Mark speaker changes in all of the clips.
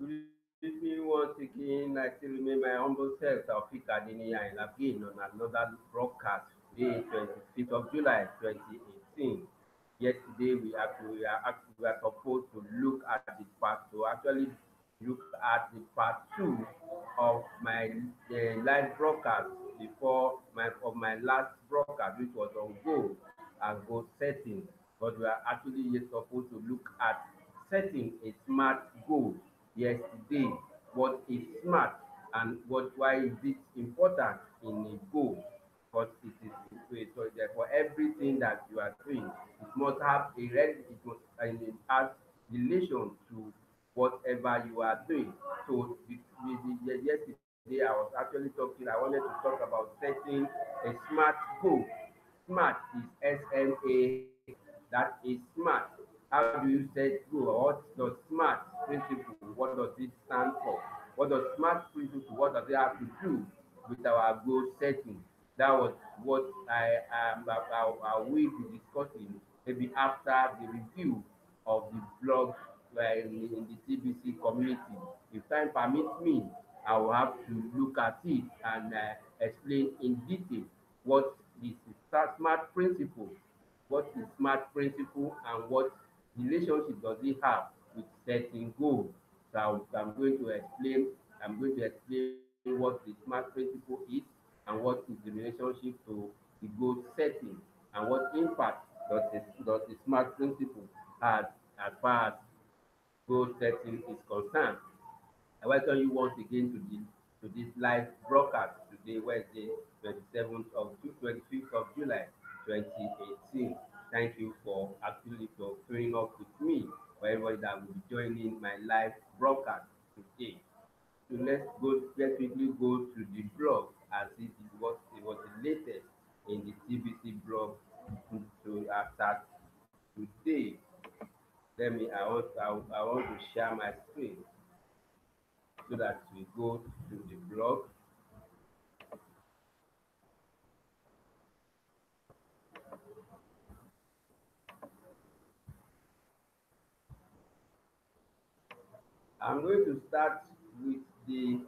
Speaker 1: Good evening once again. I still remain my humble self, Taufik Adini, and again on another broadcast today, 25th of July 2018. Yesterday, we are supposed to look at the part to actually look at the part two of my live broadcast before my last broadcast, which was on goal and goal setting. But we are actually yet supposed to look at setting a smart goal yesterday. What is smart and why is it important in a goal? Because it is so therefore everything that you are doing, it must have a it must and it has relation to whatever you are doing. So yesterday I was actually talking, I wanted to talk about setting a smart goal. Smart is SMA, that is smart. How do you set goal? What does smart principle, what does it stand for? What does smart principle, what does it have to do with our goal setting? That was what I will be discussing maybe after the review of the blog in the TBC community. If time permits me, I will have to look at it and explain in detail what is the smart principle, what is smart principle, and what relationship does it have with setting goals. So I'm going to explain what the smart principle is and what is the relationship to the goal setting, and what impact does the smart principle has as far as goal setting is concerned. I welcome you once again to this live broadcast today, Wednesday, 25th of July 2018. Thank you for actually for showing up with me, for everybody that will be joining my live broadcast today. So let's quickly go to the blog as it was the latest in the TBC blog to start today. I want to share my screen so that we go to the blog. I'm going to start with the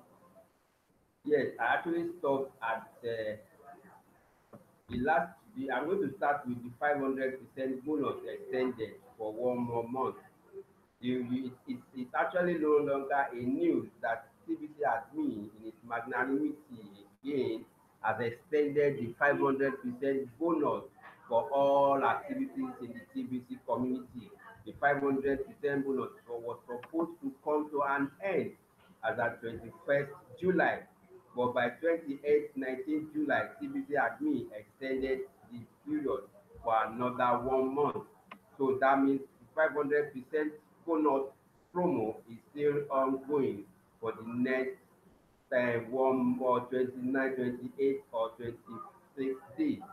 Speaker 1: yes. I actually stopped at I'm going to start with the 500% bonus extended for one more month. It's actually no longer a news that TBC admin in its magnanimity again has extended the 500% bonus for all activities in the TBC community. The 500% bonus was supposed to come to an end as at 21st July, but by 28th, 19th July, TBC admin extended the period for another 1 month. So that means the 500% bonus promo is still ongoing for the next 29, 28, or 26 days.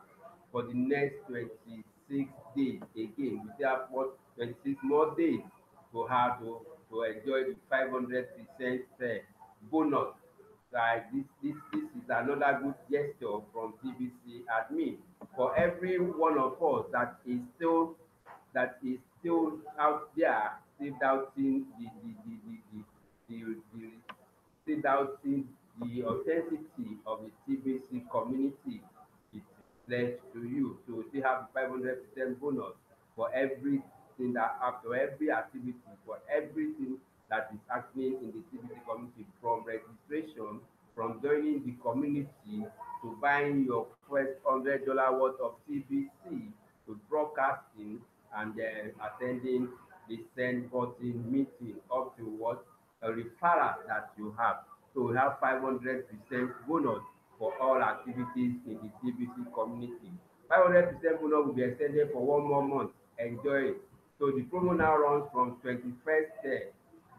Speaker 1: For the next 26 days again, we still have 26 more days to have to enjoy the 500% bonus. Like this is another good gesture from TBC admin for every one of us that is still out there, still doubting the still doubting the authenticity of the TBC community. It is left to you to still have 500% bonus for everything that after every activity, for everything that is happening in the TBC community, from registration, from joining the community, to buying your first $100 worth of TBC, to broadcasting, and then attending the send button meeting, up to what a referral that you have. So we have 500% bonus for all activities in the TBC community. 500% bonus will be extended for 1 more month. Enjoy it. So the promo now runs from 21st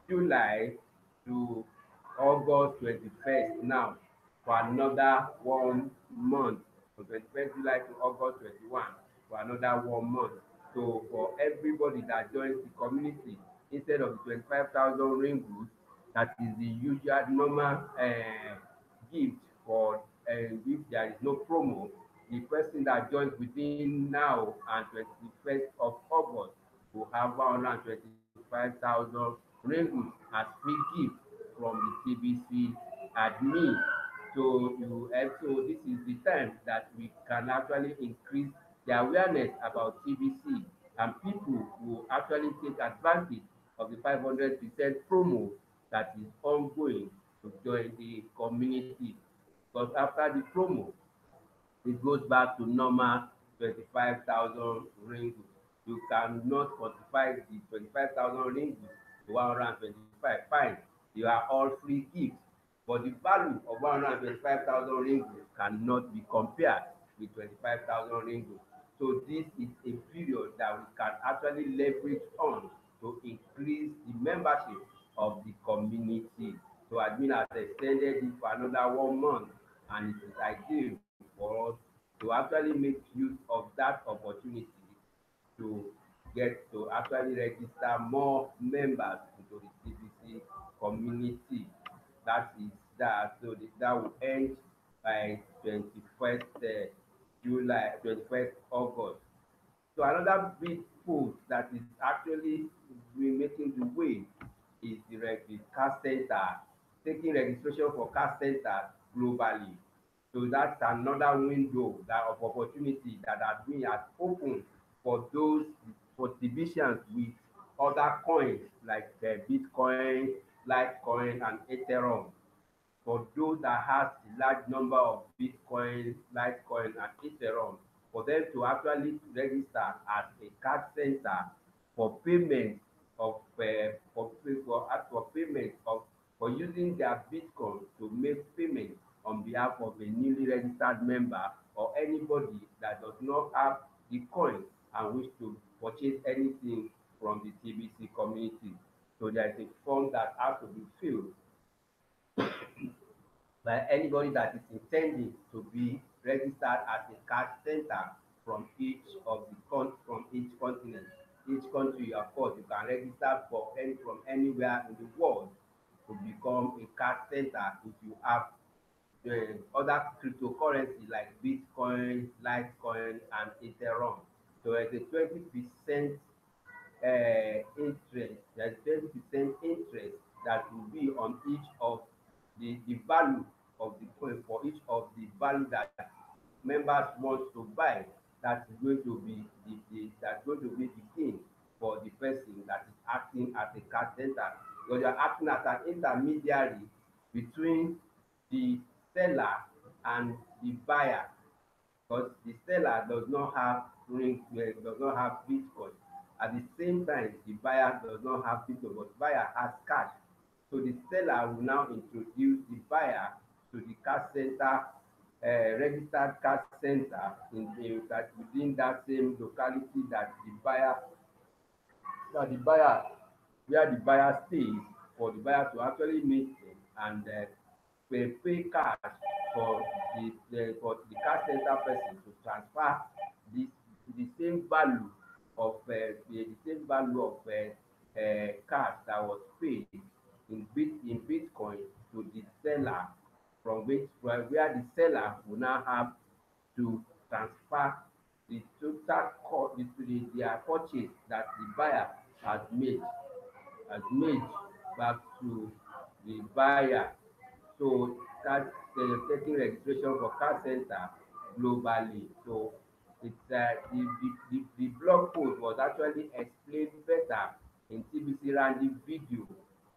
Speaker 1: July to August 21st now, for another 1 month, from 21st July to August 21, for another 1 month. So for everybody that joins the community, instead of the 25,000 ring rules, that is the usual normal gift for if there is no promo, the person that joins within now and 21st of August will have 125,000 Ringwood as free gift from the TBC admin. So so this is the time that we can actually increase the awareness about TBC, and people will actually take advantage of the 500% promo that is ongoing to join the community. Because after the promo, it goes back to normal 25,000 ringgit. You cannot quantify the 25,000 ringgit to 125. Fine, they are all free gifts, but the value of 125,000 ringgit cannot be compared with 25,000 ringgit. So this is a period that we can actually leverage on to increase the membership of the community. So admin has extended it for another 1 month, and it is ideal for us to actually make use of that opportunity to get to actually register more members into the TBC community. That is that. So that will end by 21st July, 21st August. So another big push that is actually making the way is the CAS center, taking registration for CAS centers globally. So that's another window that of opportunity that has opened for those for exhibitions with other coins like Bitcoin, Litecoin, and Ethereum. For those that has a large number of Bitcoin, Litecoin, and Ethereum, for them to actually register as a card center for payment of for payment of for using their Bitcoin to make payment on behalf of a newly registered member or anybody that does not have the coin and wish to purchase anything from the TBC community. So there is a form that has to be filled by anybody that is intending to be registered as a cash center from from each continent. Each country, of course, you can register from anywhere in the world to become a cash center if you have the other cryptocurrency like Bitcoin, Litecoin, and Ethereum. So there's a 20% interest, there's 20% interest that will be on each of the value of the coin for each of the value that members want to buy. That is going to be that's going to be the gain for the person that is acting as a cash center, because you are acting as an intermediary between the seller and the buyer, because the seller does not have does not have Bitcoin. At the same time, the buyer does not have Bitcoin, but buyer has cash. So the seller will now introduce the buyer to the cash center, registered cash center that within that same locality that the buyer where the buyer stays, for the buyer to actually meet them and pay cash for the cash center person to transfer this the same value of the same value of cash that was paid in Bitcoin to the seller, from where the seller will now have to transfer the total cost their purchase that the buyer has made has made back to the buyer. So that's taking registration for car center globally. So it's the blog post was actually explained better in TBC Randy video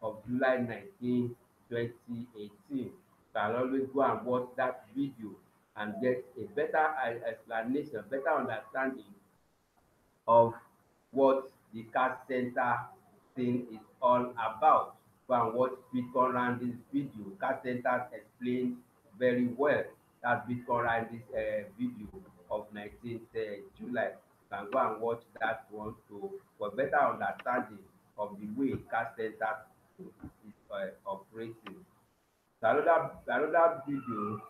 Speaker 1: of July 19, 2018. You can always go and watch that video and get a better explanation, better understanding of what the cash center thing is all about. Go and watch Bitcoin Randy's video. Cash centers explained very well. That's Bitcoin Randy's video of 19th July. You can go and watch that one to for better understanding of the way cash centers is operating. So another video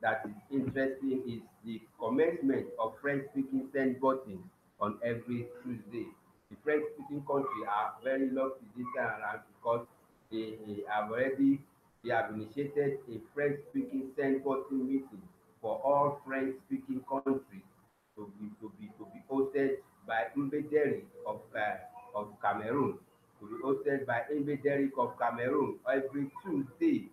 Speaker 1: that is interesting is the commencement of French-speaking send button on every Tuesday. The French-speaking country are very lucky this time around because they have already they have initiated a French-speaking send button meeting for all French-speaking countries to be hosted by Mbederi of Cameroon, to be hosted by Imbe Derrick of Cameroon every Tuesday.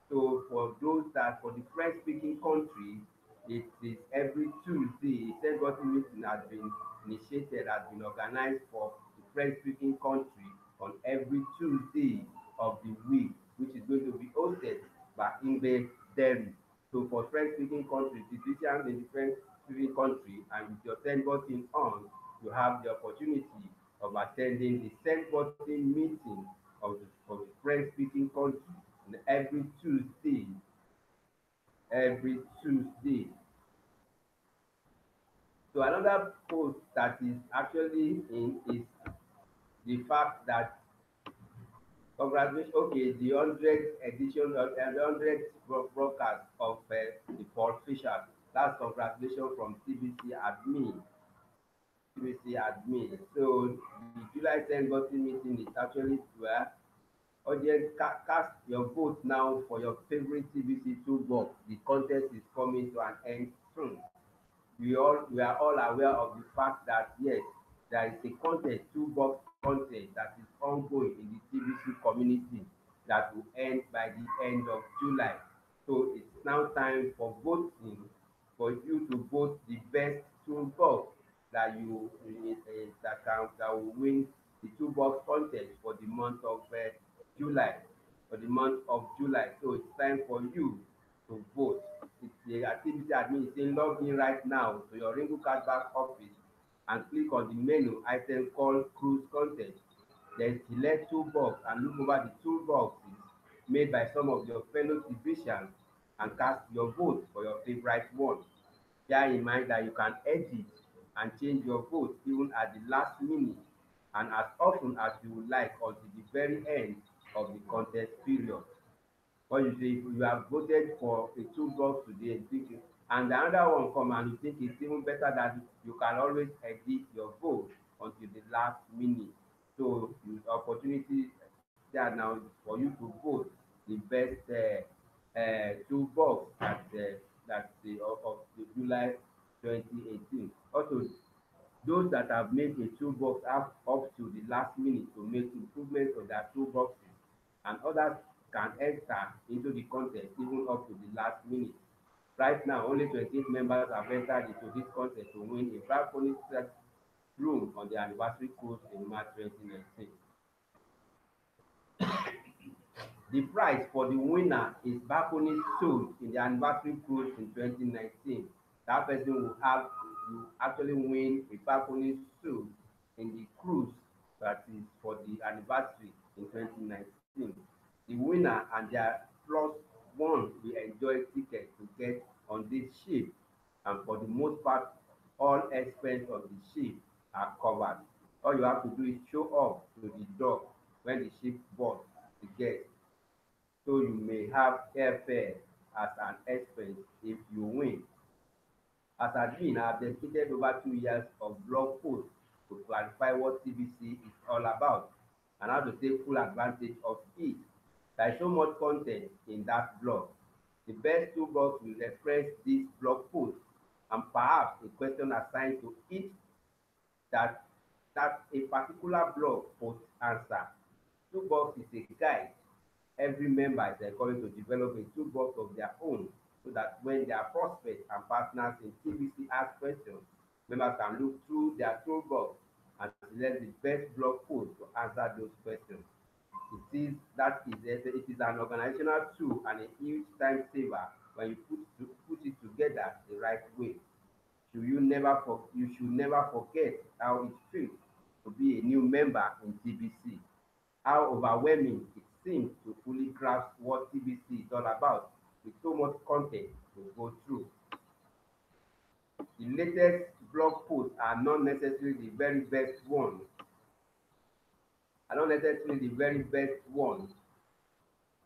Speaker 1: So for those that for the French speaking country, it is every Tuesday. A Sengotti meeting has been initiated, has been organized for the French speaking country on every Tuesday of the week, which is going to be hosted by Imbe Derrick. So for French speaking countries, physicians in the French speaking country, and with your Sengotti on, you have the opportunity of attending the Sengotti meeting of the French speaking country every Tuesday, every Tuesday. So another post that is actually in is the fact that congratulations, okay, the 100th edition of the 100th broadcast of the Paul Fisher. That's congratulations from TBC admin. TBC admin. So the July 10 voting meeting is actually where audience cast your vote now for your favorite TBC toolbox. The contest is coming to an end soon. We are all aware of the fact that yes, there is a contest, toolbox contest that is ongoing in the TBC community that will end by the end of July. So it's now time for voting for you to vote the best toolbox that that will win the toolbox contest for the month of July. For the month of July. So it's time for you to vote. It's the activity admin is saying log in right now to your Ringo Cashback office and click on the menu item called Cruise Contest. Then select toolbox and look over the toolboxes made by some of your fellow TBCians and cast your vote for your favorite one. Bear in mind that you can edit and change your vote even at the last minute and as often as you would like until the very end of the contest period. What you say, if you have voted for a toolbox today and think and the other one come and you think it's even better that you can always edit your vote until the last minute. So you opportunity there now for you to vote the best toolbox that the of the July 2018. Also, those that have made a toolbox have up to the last minute to make improvements on their toolboxes, and others can enter into the contest even up to the last minute. Right now, only 28 members have entered into this contest to win a balcony set room on the anniversary cruise in March 2019. The prize for the winner is balcony sold in the anniversary cruise in 2019. That person will actually win a balcony sold in the cruise that is for the anniversary in 2019. The winner and their plus one will enjoy tickets to get on this ship, and for the most part, all expenses of the ship are covered. All you have to do is show up to the dock when the ship boards the guests, so you may have airfare as an expense if you win. As admin, I have dedicated over 2 years of blog posts to clarify what TBC is all about and how to take full advantage of it. There is so much content in that blog. The best toolbox will refresh this blog post and perhaps a question assigned to each that a particular blog post answer. Toolbox is a guide. Every member is encouraged to develop a toolbox of their own so that when their prospects and partners in TBC ask questions, members can look through their toolbox and select the best blog post to answer those questions. It is an organizational tool and a huge time saver when you put it together the right way. You should never forget how it feels to be a new member in TBC, how overwhelming it seems to fully grasp what TBC is all about with so much content to go through. The latest blog posts are not necessarily the very best ones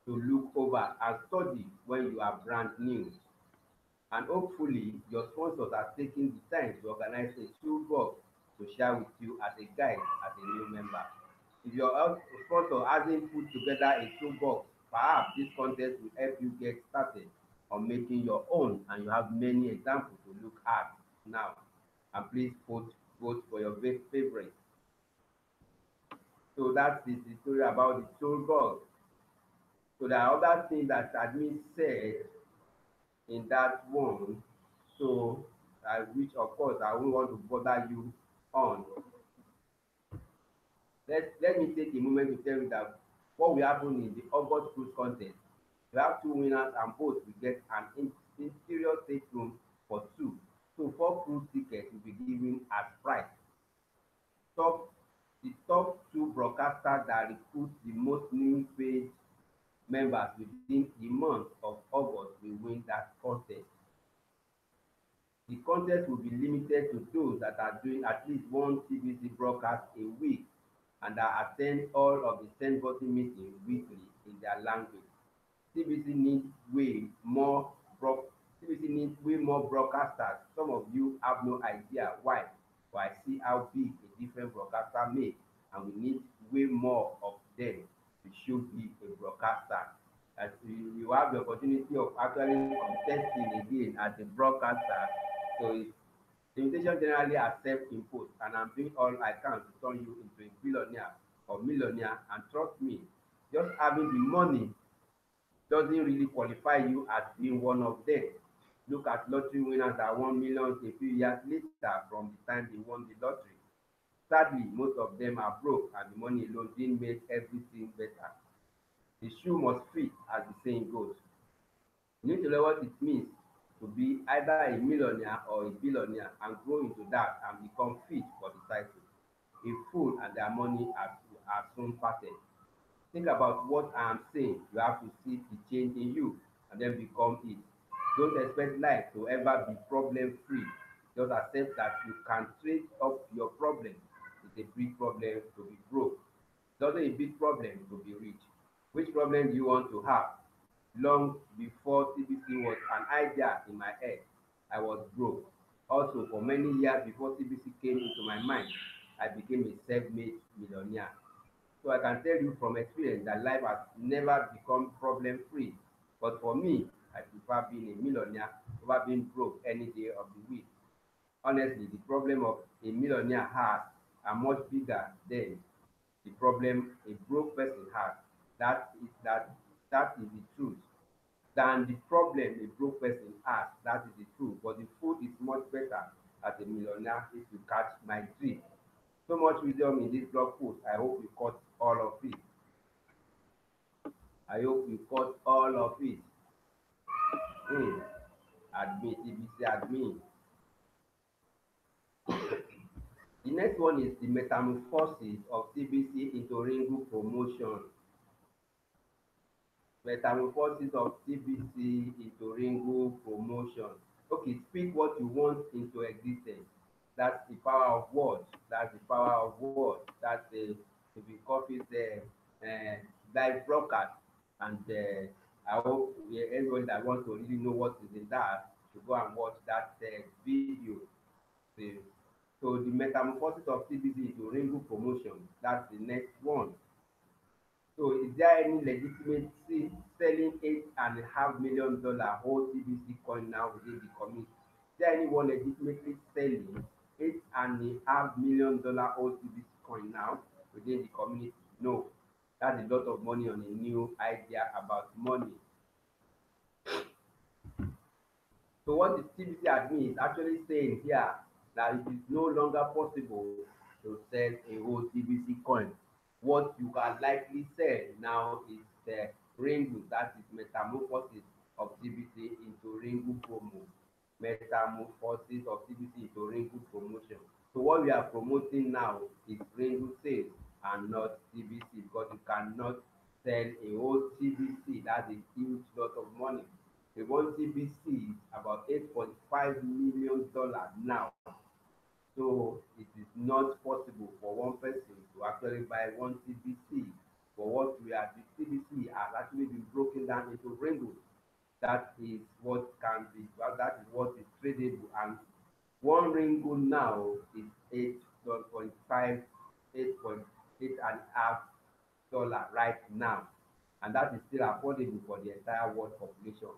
Speaker 1: to look over and study when you are brand new. And hopefully, your sponsors are taking the time to organize a toolbox to share with you as a guide as a new member. If your sponsor hasn't put together a toolbox, perhaps this contest will help you get started on making your own, and you have many examples to look at now. And please vote for your favorite. So that is the story about the soul bug. So there are other things that admin said in that one. So which of course I won't want to bother you on. Let me take a moment to tell you that what will happen in the August cruise contest. We have two winners and both will get an interior stateroom for two. So four cruise tickets will be given as prize. Top the top two broadcasters that recruit the most new page members within the month of August will win that contest. The contest will be limited to those that are doing at least one TVC broadcast a week and that attend all of the Send Button meetings weekly in their language. TVC needs way more bro TVC needs way more broadcasters. Some of you have no idea why, but I see how big a different broadcaster makes, and we need way more of them to should be a broadcaster. As you have the opportunity of actually contesting again as a broadcaster. So it's the invitation generally accept input, and I'm doing all I can to turn you into a billionaire or millionaire. And trust me, just having the money doesn't really qualify you as being one of them. Look at lottery winners that won millions a few years later from the time they won the lottery. Sadly, most of them are broke, and the money alone didn't make everything better. The shoe must fit, as the saying goes. You need to know what it means to be either a millionaire or a billionaire and grow into that and become fit for the title. A fool and their money are soon parted. Think about what I am saying. You have to see the change in you and then become it. Don't expect life to ever be problem free. Just accept that you can trade up your problem. It's a big problem to be broke. It's also a big problem to be rich. Which problem do you want to have? Long before TBC was an idea in my head, I was broke. Also, for many years before TBC came into my mind, I became a self-made millionaire. So I can tell you from experience that life has never become problem free. But for me, I prefer being a millionaire over being broke any day of the week. Honestly, the problem of a millionaire has are much bigger than the problem a broke person has. That is the truth. Than the problem a broke person has. That is the truth. But the food is much better as a millionaire if you catch my drift. So much wisdom in this blog post. I hope you caught all of it. I hope you caught all of it. Hmm. Admin, TBC admin. The next one is the metamorphosis of TBC into Ringu promotion. Metamorphosis of TBC into Ringu promotion. Okay, speak what you want into existence. That's the power of words. That's the power of words. That's the to be copies the live broadcast. And I hope everyone that wants to really know what is in that to go and watch that video. See. So the metamorphosis of TBC into Ringu promotion. That's the next one. So is there any legitimacy selling $8.5 million whole TBC coin now within the community? Is there anyone legitimately selling $8.5 million old TBC coin now within the community? No. That's a lot of money on a new idea about money. So what the TBC admin is actually saying here that it is no longer possible to sell a whole TBC coin. What you can likely sell now is the Ringu, that is metamorphosis of TBC into Ringu promo. Metamorphosis of TBC into Ringu promotion. So what we are promoting now is Ringu sales and not TBC because you cannot sell a whole TBC. That's a huge lot of money. The one TBC is about $8.5 million now. So it is not possible for one person to actually buy one TBC. For what we are, the TBC has actually been broken down into ringos. That is what can be, well, that is what is tradable. And one ringo now is 8.5, 8.8 and a half dollar right now. And that is still affordable for the entire world population.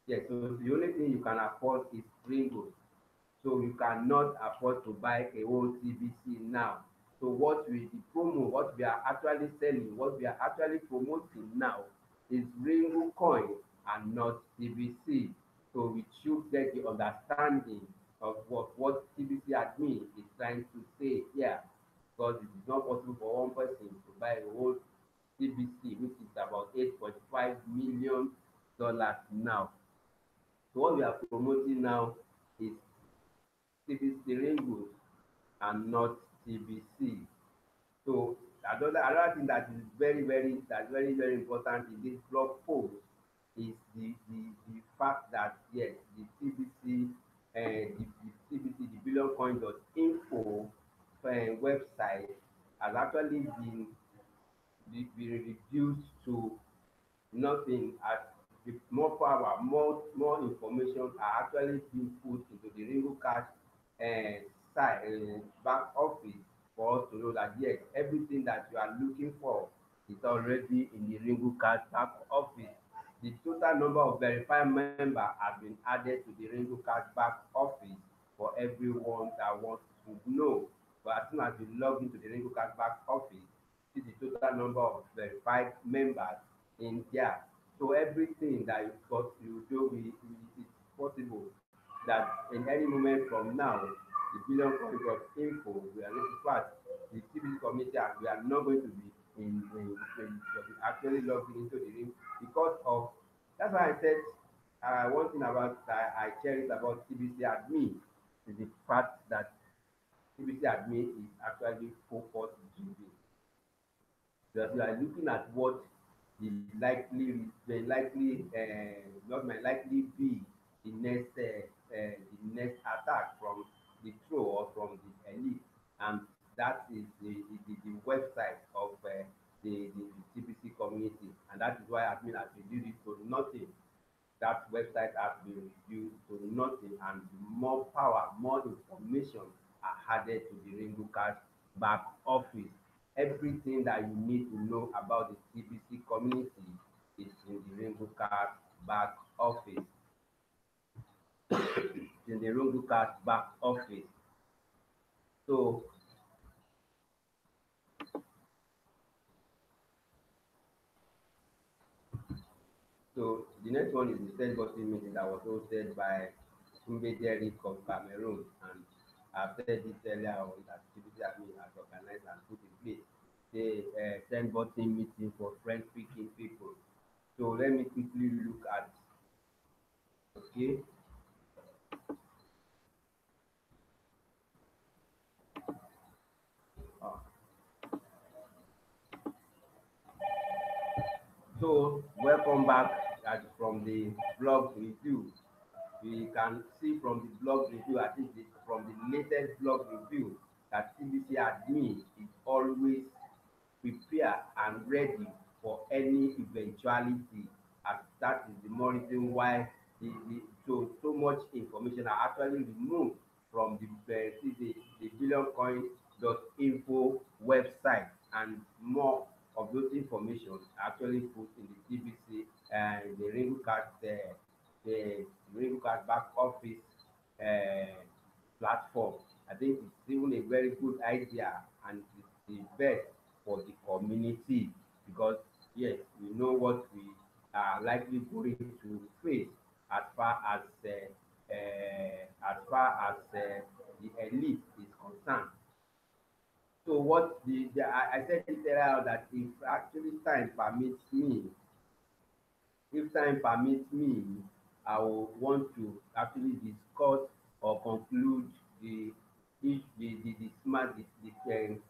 Speaker 1: Yes, so the only thing you can afford is ringos. So you cannot afford to buy a whole TBC now. So what we the promo, what we are actually selling, what we are actually promoting now is Ringo Coin and not TBC. So we should get the understanding of what TBC admin is trying to say here, because it is not possible for one person to buy a whole TBC, which is about $8.5 million now. So what we are promoting now is TBC Ringo and not TBC. So another thing that is very important in this blog post is the fact that yes, the TBC the TBC the billioncoin.info website has actually been reduced to nothing, as the more power, more information are actually being put into the Ringo Cash side back office for us to know that yes, everything that you are looking for is already in the Ringo Cash back office. The total number of verified members has been added to the Ringo Cash back office for everyone that wants to know. But as soon as you log into the Ringo Cash back office, see the total number of verified members in there. So everything that you got you do, it's possible that in any moment from now, the billion coins of info, we are in fact, the TBC committee, and we are not going to be actually logged into the ring because of that's why I said one thing about that I cherish about TBC admin is the fact that TBC admin is actually focused driven. That you are looking at what not might likely be the next attack from the troll or from the elite, and that is the website of the TBC community, and that is why admin has reduced it to nothing. That website has been reduced to nothing, and more power, more information are added to the Rainbow Cash back office. Everything that you need to know about the TBC community is in the Rainbow Cash back office. In the Rainbow Cash back office. So, so the next one is the send button meeting that was hosted by Sumbe Derrick of Cameroon, and I've said this earlier on that TBC admin has organized and put in place the send button meeting for French speaking people. So let me quickly look at okay. Uh, so welcome back from the blog review. We can see from the blog review, I think from the latest blog review, that TBC admin is always prepared and ready for any eventuality, as that is the more reason why so much information are actually removed from the billioncoin.info website, and more of those information are actually put in the TBC and the Ringo Card the Ringo Card back office uh, platform. I think it's even a very good idea, and it's the best for the community, because yes, we know what we are likely going to face as far as the elite is concerned. So what I said it earlier that if actually time permits me, if time permits me, I will want to actually discuss or conclude the smart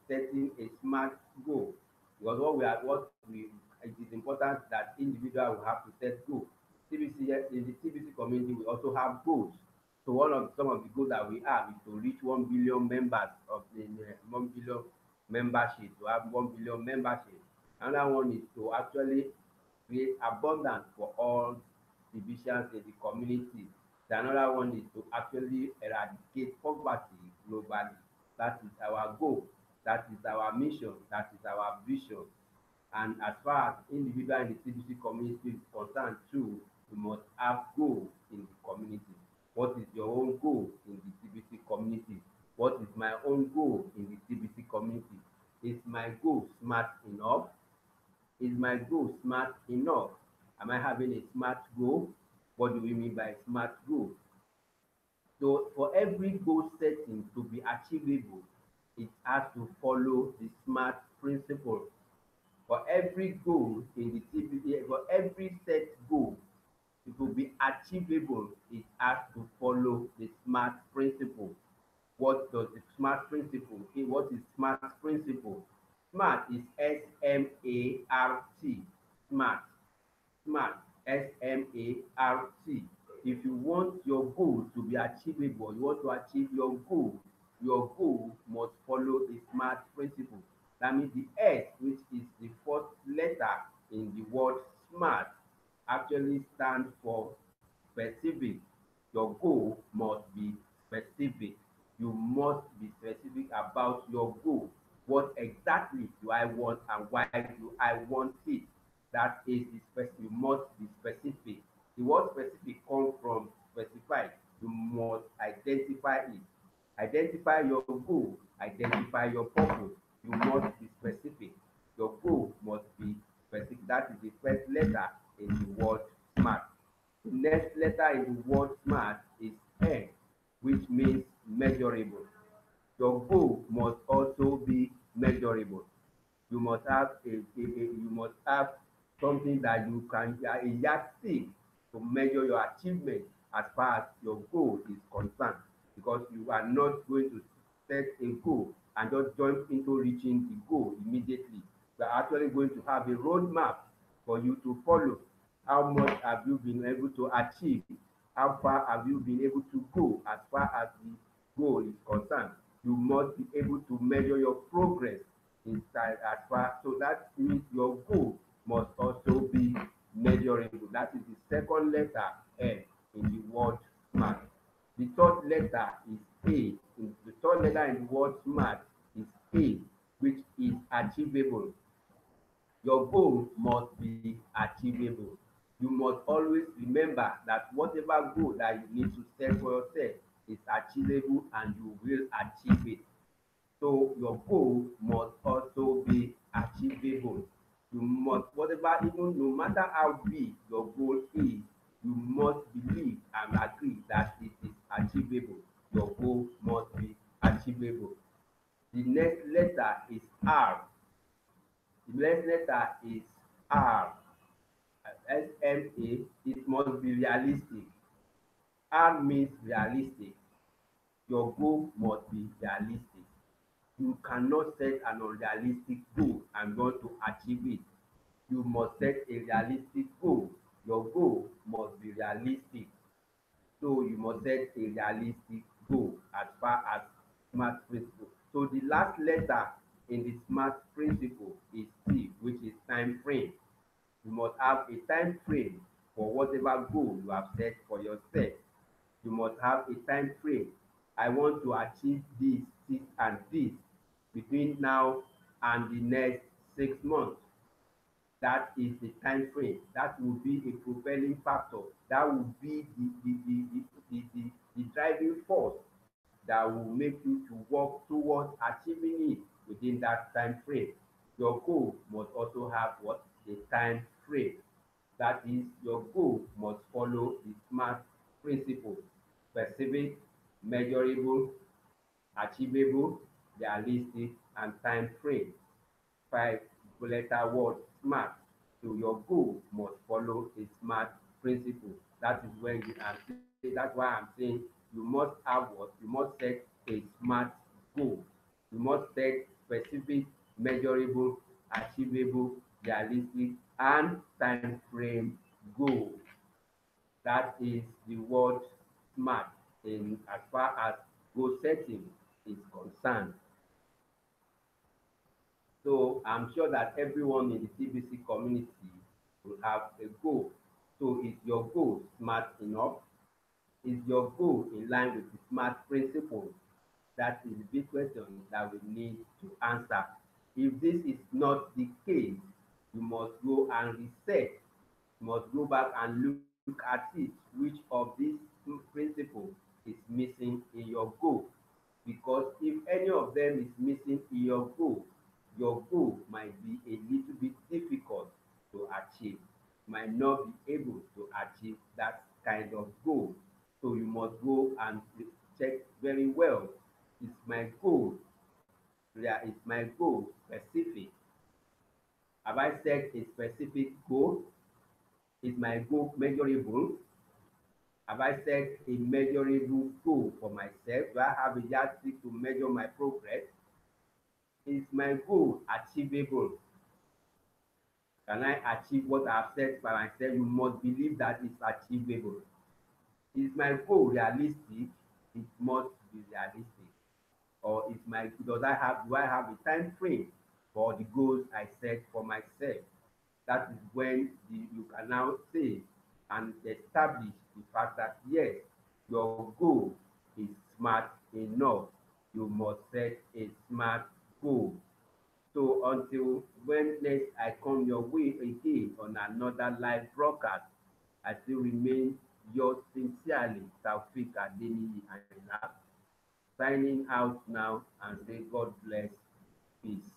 Speaker 1: setting a smart goal, because what we it is important that individual will have to set goals. TBC in the TBC community we also have goals. So some of the goals that we have is to reach 1 billion members of the 1 billion membership, to have 1 billion membership. Another one is to actually create abundance for all divisions in the community. The another one is to actually eradicate poverty globally. That is our goal. That is our mission. That is our vision. And as far as individual in the TBC community is concerned too, you must have goals in the community. What is your own goal in the TBC community? What is my own goal in the TBC community? Is my goal smart enough? Is my goal smart enough? Am I having a smart goal? What do we mean by smart goal? So for every goal setting to be achievable, it has to follow the SMART principle. For every goal in the TBD, for every set goal to be achievable, it has to follow the SMART principle. What does the SMART principle? Okay, what is SMART principle? SMART is SMART. SMART. SMART. SMART. If you want your goal to be achievable, you want to achieve your goal must follow the SMART principle. That means the S, which is the first letter in the word SMART, actually stands for specific. Your goal must be specific. You must be specific about your goal. What exactly do I want and why do I want it? That is the specific. You must be specific. The word specific comes from specified. You must identify it. Identify your goal. Identify your purpose. You must be specific. Your goal must be specific. That is the first letter in the word SMART. The next letter in the word SMART is M, which means measurable. Your goal must also be measurable. You must have you must have something that you can a yardstick to measure your achievement as far as your goal is concerned, because you are not going to set a goal and just jump into reaching the goal immediately. You are actually going to have a roadmap for you to follow. How much have you been able to achieve? How far have you been able to go as far as the goal is concerned? You must be able to measure your progress inside as far. So that means your goal must also be measurable. That is the second letter M in the word SMART. The third letter is A. The third letter in the word SMART is A, which is achievable. Your goal must be achievable. You must always remember that whatever goal that you need to set for yourself is achievable and you will achieve it. So your goal must also be achievable. You must, whatever, even no matter how big your goal is, you must believe and agree that it is achievable. Your goal must be achievable. The next letter is R. The next letter is R. SMA. It must be realistic. R means realistic. Your goal must be realistic. You cannot set an unrealistic goal and want to achieve it. You must set a realistic goal. Your goal must be realistic. So you must set a realistic goal as far as SMART principle. So the last letter in the SMART principle is T, which is time frame. You must have a time frame for whatever goal you have set for yourself. You must have a time frame. I want to achieve this, and this between now and the next 6 months. That is the time frame. That will be a propelling factor. That will be the driving force that will make you to work towards achieving it within that time frame. Your goal must also have what? A time frame. That is, your goal must follow the SMART principle: specific, measurable, achievable, realistic, and time frame. Five letter word SMART. So your goal must follow a SMART principle. That is when you are saying, that's why I'm saying you must have what? You must set a SMART goal. You must set specific, measurable, achievable, realistic, and time frame goal. That is the word SMART in as far as goal setting is concerned. So I'm sure that everyone in the TBC community will have a goal. So is your goal smart enough? Is your goal in line with the SMART principle? That is the big question that we need to answer. If this is not the case, you must go and reset. You must go back and look at it. Which of these principles is missing in your goal? because if any of them is missing in your goal might be a little bit difficult to achieve, might not be able to achieve that kind of goal. So you must go and check very well. Is my goal, yeah, is my goal specific? Have I set a specific goal? Is my goal measurable? Have I set a measurable goal for myself? Do I have a yardstick to measure my progress? Is my goal achievable? Can I achieve what I've set by myself? You must believe that it's achievable. Is my goal realistic? It must be realistic. Or is my do I have a time frame for the goals I set for myself? That is when you can now say and establish the fact that yes, your goal is smart enough. You must set a smart goal. So until when next I come your way again on another live broadcast, I still remain yours sincerely, Taufik Adeniyi Ayinla, signing out now and say God bless, peace.